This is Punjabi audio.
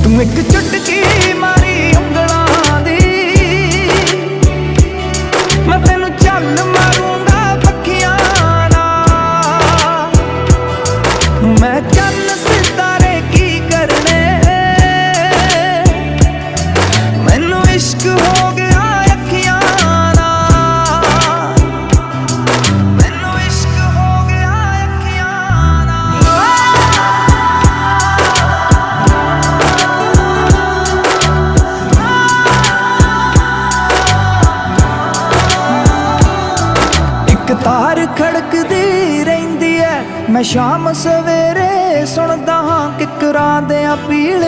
ਤੂੰ ਇੱਕ ਚੁਟਕੀ ਮਾਰੀ ਉਂਗਲਾਂ ਦੀ, ਮੈਂ ਤੈਨੂੰ ਚੱਲ ਮਾਰੂੰਗਾ ਪੱਖੀਆਂ ਨਾਲ। ਮੈਂ ਚੰਨ ਸਿਤਾਰੇ ਕੀ ਕਰਨੇ, ਮੈਨੂੰ ਇਸ਼ਕ ਹੋ ਗਿਆ ਅੱਖੀਆਂ ਨਾਲ, ਮੈਨੂੰ ਇਸ਼ਕ ਹੋ ਗਿਆ ਅੱਖੀਆਂ ਨਾਲ। ਇੱਕ ਤਾਰ ਖੜਕਦੀ ਰਹਿੰਦੀ ਐ, ਮੈਂ ਸ਼ਾਮ ਸਵੇਰੇ ਸੁਣਦਾ ਹਾਂ ਕਿਕਰਾਂ ਦੇ ਪੀਲੇ